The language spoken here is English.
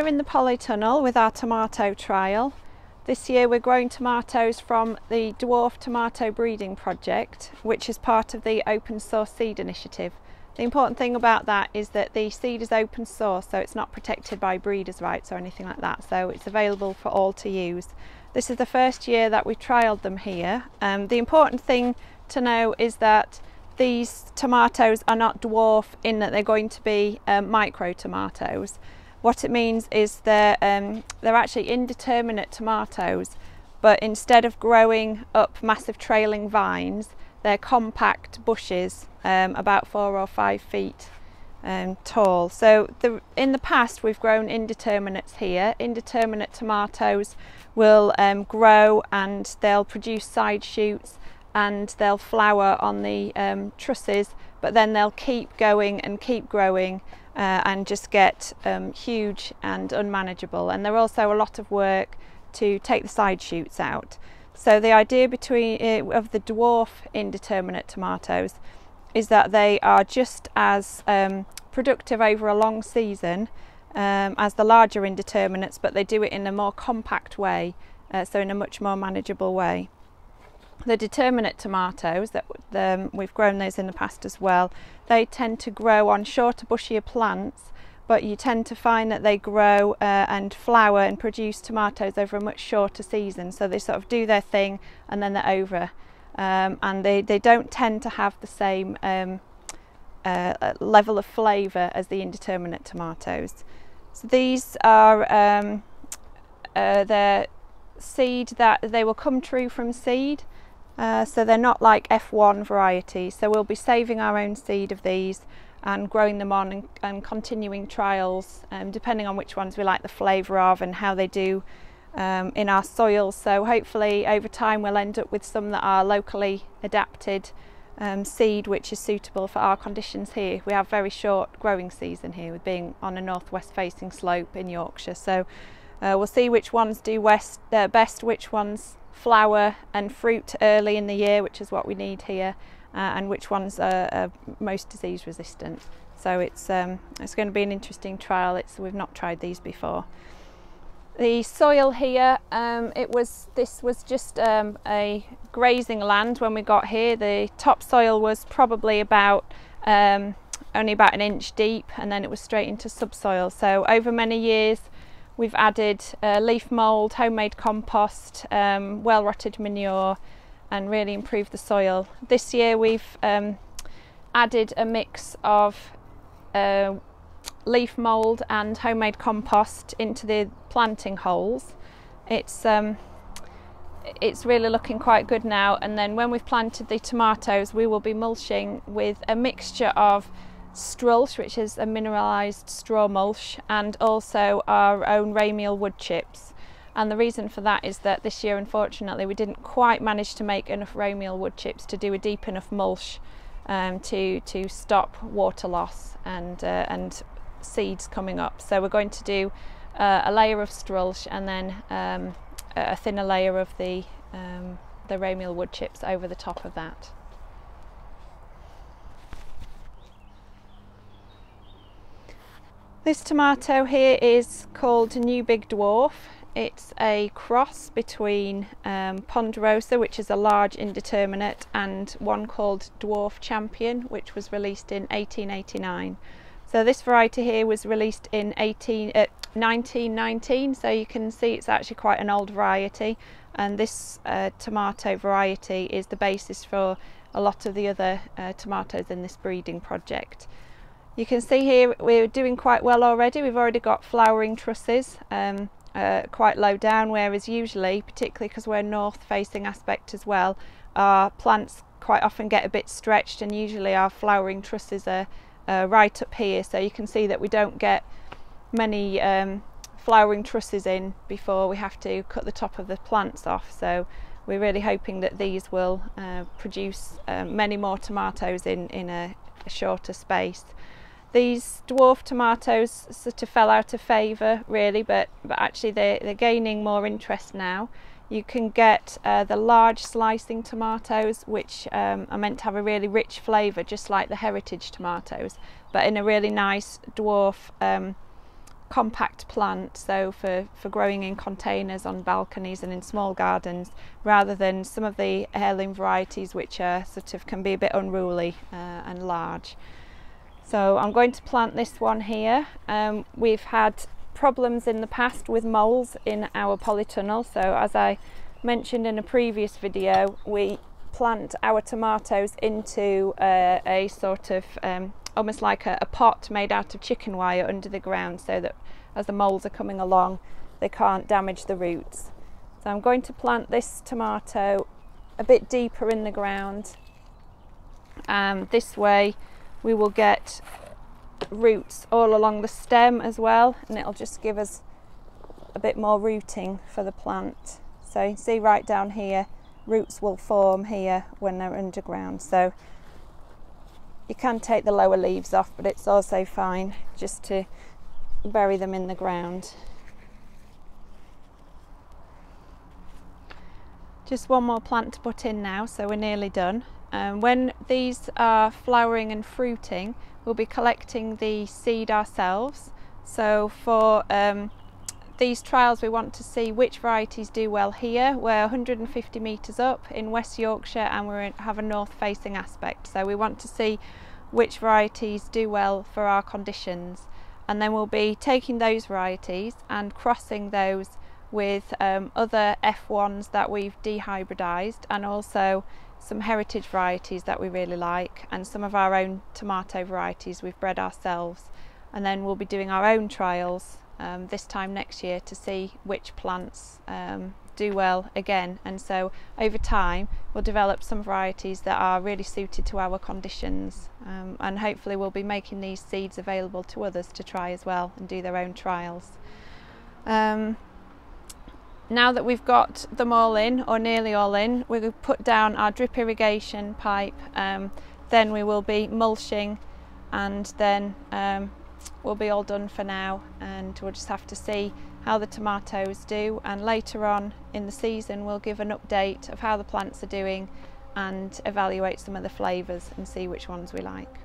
here in the polytunnel with our tomato trial. This year we're growing tomatoes from the Dwarf Tomato Breeding Project, which is part of the Open Source Seed Initiative. The important thing about that is that the seed is open source, so it's not protected by breeders' rights or anything like that, so it's available for all to use. This is the first year that we've trialled them here. The important thing to know is that these tomatoes are not dwarf in that they're going to be micro tomatoes. What it means is they're actually indeterminate tomatoes, but instead of growing up massive trailing vines, they're compact bushes, about 4 or 5 feet tall. So in the past we've grown indeterminates here. Indeterminate tomatoes will grow and they'll produce side shoots and they'll flower on the trusses, but then they'll keep going and keep growing and just get huge and unmanageable. And they're also a lot of work to take the side shoots out. So the idea of the dwarf indeterminate tomatoes is that they are just as productive over a long season as the larger indeterminates, but they do it in a more compact way, so in a much more manageable way. The determinate tomatoes, we've grown those in the past as well, they tend to grow on shorter bushier plants, but you tend to find that they grow and flower and produce tomatoes over a much shorter season. So they sort of do their thing and then they're over. And they don't tend to have the same level of flavour as the indeterminate tomatoes. So these are their seed that they will come true from seed. So they're not like F1 varieties. So we'll be saving our own seed of these and growing them on and continuing trials, depending on which ones we like the flavour of and how they do in our soil. So hopefully over time we'll end up with some that are locally adapted seed which is suitable for our conditions here. We have very short growing season here with being on a northwest facing slope in Yorkshire. So we'll see which ones do best, which ones flower and fruit early in the year, which is what we need here, and which ones are most disease resistant. So it's going to be an interesting trial. We've not tried these before. The soil here, this was just a grazing land when we got here. The topsoil was probably about only about 1 inch deep, and then it was straight into subsoil. So over many years we've added leaf mould, homemade compost, well rotted manure, and really improved the soil. This year we've added a mix of leaf mould and homemade compost into the planting holes. It's really looking quite good now, and then when we've planted the tomatoes we will be mulching with a mixture of strulch, which is a mineralised straw mulch, and also our own ramial wood chips. And the reason for that is that this year unfortunately we didn't quite manage to make enough ramial wood chips to do a deep enough mulch to stop water loss and seeds coming up. So we're going to do a layer of strulch and then a thinner layer of the ramial wood chips over the top of that. This tomato here is called New Big Dwarf. It's a cross between Ponderosa, which is a large indeterminate, and one called Dwarf Champion, which was released in 1889. So this variety here was released in 1919, so you can see it's actually quite an old variety, and this tomato variety is the basis for a lot of the other tomatoes in this breeding project. You can see here we're doing quite well already. We've already got flowering trusses quite low down, whereas usually, particularly because we're north facing aspect as well, our plants quite often get a bit stretched, and usually our flowering trusses are right up here. So you can see that we don't get many flowering trusses in before we have to cut the top of the plants off. So we're really hoping that these will produce many more tomatoes in a shorter space. These dwarf tomatoes sort of fell out of favour really, but actually they're gaining more interest now. You can get the large slicing tomatoes, which are meant to have a really rich flavour, just like the heritage tomatoes, but in a really nice dwarf compact plant, so for growing in containers on balconies and in small gardens, rather than some of the heirloom varieties which are can be a bit unruly and large. So I'm going to plant this one here. We've had problems in the past with moles in our polytunnel, so as I mentioned in a previous video, we plant our tomatoes into a sort of almost like a pot made out of chicken wire under the ground, so that as the moles are coming along they can't damage the roots. So I'm going to plant this tomato a bit deeper in the ground. This way we will get roots all along the stem as well, and it'll just give us a bit more rooting for the plant. So you can see right down here, roots will form here when they're underground. So you can take the lower leaves off, but it's also fine just to bury them in the ground. Just one more plant to put in now, so we're nearly done. When these are flowering and fruiting, we'll be collecting the seed ourselves. So for these trials we want to see which varieties do well here. We're 150 metres up in West Yorkshire and we have a north facing aspect, so we want to see which varieties do well for our conditions, and then we'll be taking those varieties and crossing those with other F1s that we've dehybridised, and also some heritage varieties that we really like, and some of our own tomato varieties we've bred ourselves. And then we'll be doing our own trials this time next year to see which plants do well again, and so over time we'll develop some varieties that are really suited to our conditions, and hopefully we'll be making these seeds available to others to try as well and do their own trials. Now that we've got them all in, or nearly all in, we'll put down our drip irrigation pipe, then we will be mulching, and then we'll be all done for now, and we'll just have to see how the tomatoes do, and later on in the season we'll give an update of how the plants are doing and evaluate some of the flavours and see which ones we like.